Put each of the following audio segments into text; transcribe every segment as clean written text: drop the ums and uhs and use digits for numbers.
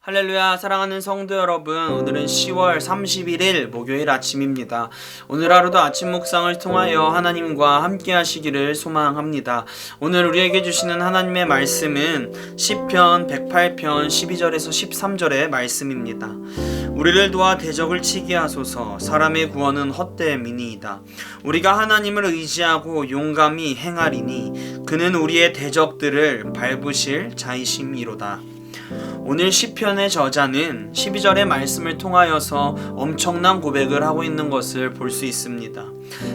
할렐루야. 사랑하는 성도 여러분, 오늘은 10월 31일 목요일 아침입니다. 오늘 하루도 아침 묵상을 통하여 하나님과 함께 하시기를 소망합니다. 오늘 우리에게 주시는 하나님의 말씀은 시편 108편 12절에서 13절의 말씀입니다. 우리를 도와 대적을 치게 하소서. 사람의 구원은 헛됨이니이다. 우리가 하나님을 의지하고 용감히 행하리니 그는 우리의 대적들을 밟으실 자이심이로다. 오늘 시편의 저자는 12절의 말씀을 통하여서 엄청난 고백을 하고 있는 것을 볼 수 있습니다.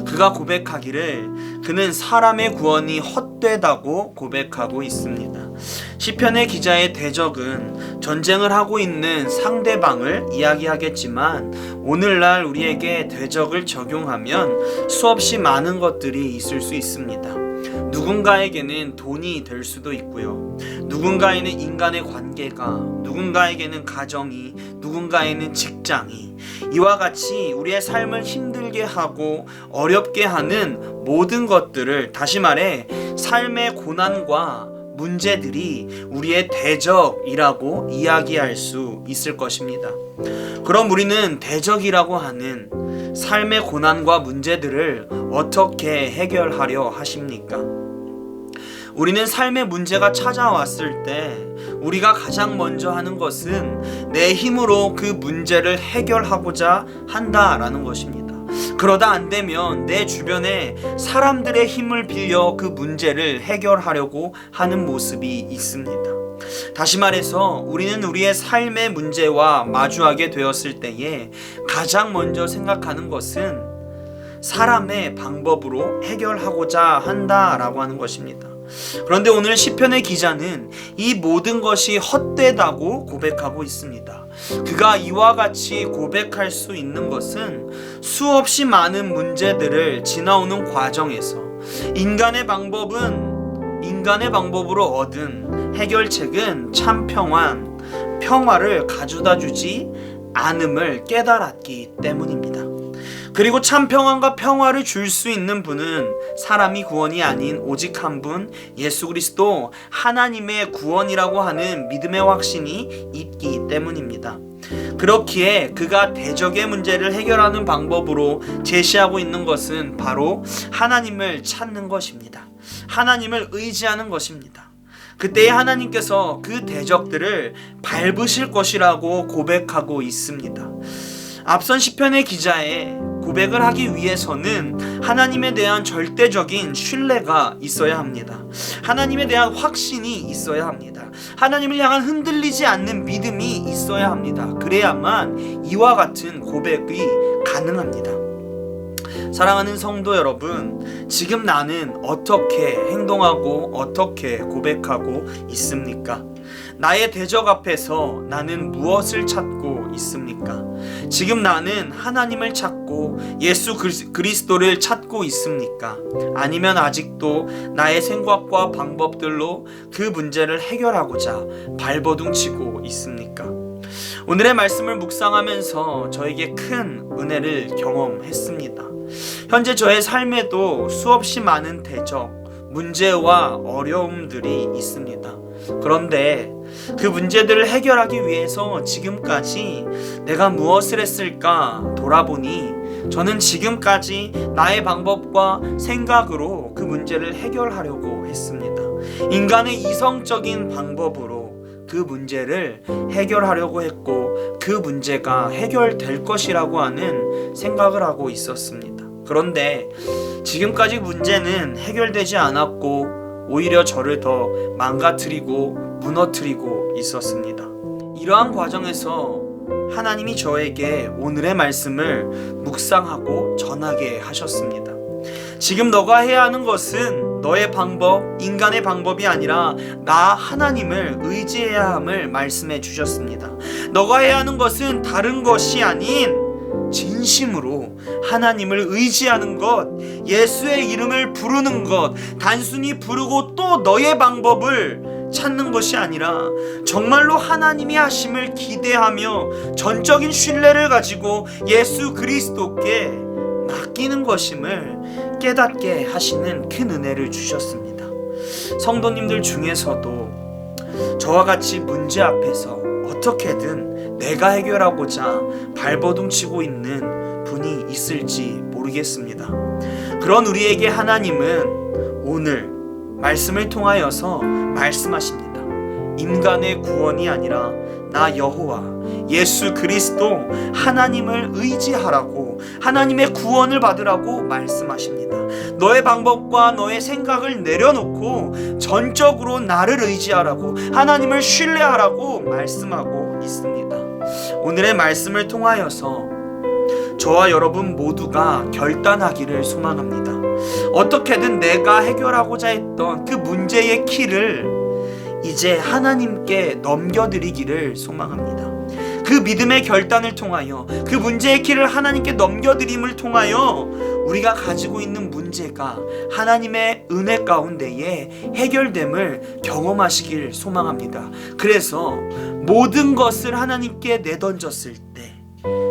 그가 고백하기를 그는 사람의 구원이 헛되다고 고백하고 있습니다. 시편의 기자의 대적은 전쟁을 하고 있는 상대방을 이야기하겠지만 오늘날 우리에게 대적을 적용하면 수없이 많은 것들이 있을 수 있습니다. 누군가에게는 돈이 될 수도 있고요. 누군가에는 인간의 관계가, 누군가에게는 가정이, 누군가에는 직장이, 이와 같이 우리의 삶을 힘들게 하고 어렵게 하는 모든 것들을, 다시 말해 삶의 고난과 문제들이 우리의 대적이라고 이야기할 수 있을 것입니다. 그럼 우리는 대적이라고 하는 삶의 고난과 문제들을 어떻게 해결하려 하십니까? 우리는 삶의 문제가 찾아왔을 때 우리가 가장 먼저 하는 것은 내 힘으로 그 문제를 해결하고자 한다라는 것입니다. 그러다 안 되면 내 주변에 사람들의 힘을 빌려 그 문제를 해결하려고 하는 모습이 있습니다. 다시 말해서 우리는 우리의 삶의 문제와 마주하게 되었을 때에 가장 먼저 생각하는 것은 사람의 방법으로 해결하고자 한다라고 하는 것입니다. 그런데 오늘 시편의 기자는 이 모든 것이 헛되다고 고백하고 있습니다. 그가 이와 같이 고백할 수 있는 것은 수없이 많은 문제들을 지나오는 과정에서 인간의 방법으로 얻은 해결책은 참 평화를 가져다 주지 않음을 깨달았기 때문입니다. 그리고 참 평안과 평화를 줄 수 있는 분은 사람이 구원이 아닌 오직 한 분, 예수 그리스도 하나님의 구원이라고 하는 믿음의 확신이 있기 때문입니다. 그렇기에 그가 대적의 문제를 해결하는 방법으로 제시하고 있는 것은 바로 하나님을 찾는 것입니다. 하나님을 의지하는 것입니다. 그때에 하나님께서 그 대적들을 밟으실 것이라고 고백하고 있습니다. 앞선 시편의 기자의 고백을 하기 위해서는 하나님에 대한 절대적인 신뢰가 있어야 합니다. 하나님에 대한 확신이 있어야 합니다. 하나님을 향한 흔들리지 않는 믿음이 있어야 합니다. 그래야만 이와 같은 고백이 가능합니다. 사랑하는 성도 여러분, 지금 나는 어떻게 행동하고 어떻게 고백하고 있습니까? 나의 대적 앞에서 나는 무엇을 찾고 있습니까? 지금 나는 하나님을 찾고 예수 그리스도를 찾고 있습니까? 아니면 아직도 나의 생각과 방법들로 그 문제를 해결하고자 발버둥치고 있습니까? 오늘의 말씀을 묵상하면서 저에게 큰 은혜를 경험했습니다. 현재 저의 삶에도 수없이 많은 대적, 문제와 어려움들이 있습니다. 그런데 그 문제들을 해결하기 위해서 지금까지 내가 무엇을 했을까 돌아보니 저는 지금까지 나의 방법과 생각으로 그 문제를 해결하려고 했습니다. 인간의 이성적인 방법으로 그 문제를 해결하려고 했고 그 문제가 해결될 것이라고 하는 생각을 하고 있었습니다. 그런데 지금까지 문제는 해결되지 않았고 오히려 저를 더 망가뜨리고 무너뜨리고 있었습니다. 이러한 과정에서 하나님이 저에게 오늘의 말씀을 묵상하고 전하게 하셨습니다. 지금 너가 해야 하는 것은 너의 방법, 인간의 방법이 아니라 나 하나님을 의지해야 함을 말씀해 주셨습니다. 너가 해야 하는 것은 다른 것이 아닌 진심으로 하나님을 의지하는 것, 예수의 이름을 부르는 것, 단순히 부르고 또 너의 방법을 찾는 것이 아니라 정말로 하나님이 하심을 기대하며 전적인 신뢰를 가지고 예수 그리스도께 맡기는 것임을 깨닫게 하시는 큰 은혜를 주셨습니다. 성도님들 중에서도 저와 같이 문제 앞에서 어떻게든 내가 해결하고자 발버둥 치고 있는 분이 있을지 모르겠습니다. 그런 우리에게 하나님은 오늘 말씀을 통하여서 말씀하십니다. 인간의 구원이 아니라 나 여호와 예수 그리스도 하나님을 의지하라고, 하나님의 구원을 받으라고 말씀하십니다. 너의 방법과 너의 생각을 내려놓고 전적으로 나를 의지하라고, 하나님을 신뢰하라고 말씀하고 있습니다. 오늘의 말씀을 통하여서 저와 여러분 모두가 결단하기를 소망합니다. 어떻게든 내가 해결하고자 했던 그 문제의 키를 이제 하나님께 넘겨드리기를 소망합니다. 그 믿음의 결단을 통하여, 그 문제의 키를 하나님께 넘겨드림을 통하여 우리가 가지고 있는 문제가 하나님의 은혜 가운데에 해결됨을 경험하시길 소망합니다. 그래서 모든 것을 하나님께 내던졌을 때,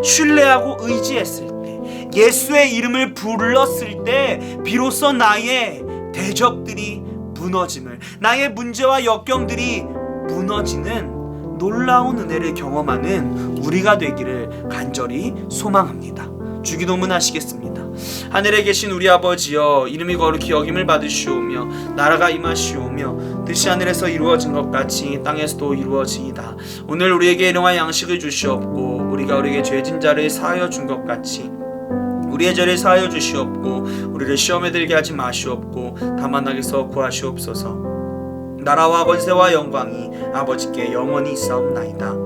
신뢰하고 의지했을 때, 예수의 이름을 불렀을 때 비로소 나의 대적들이 무너짐을, 나의 문제와 역경들이 무너지는 놀라운 은혜를 경험하는 우리가 되기를 간절히 소망합니다. 주기도문 하시겠습니다. 하늘에 계신 우리 아버지여, 이름이 거룩히 여김을 받으시오며 나라가 임하시오며 뜻이 하늘에서 이루어진 것 같이 땅에서도 이루어지이다. 오늘 우리에게 일용할 양식을 주시옵고 우리가 우리에게 죄진 자를 사하여 준 것 같이 우리의 죄를 사하여 주시옵고 우리를 시험에 들게 하지 마시옵고 다만 악에서 구하시옵소서. 나라와 권세와 영광이 아버지께 영원히 있사옵나이다.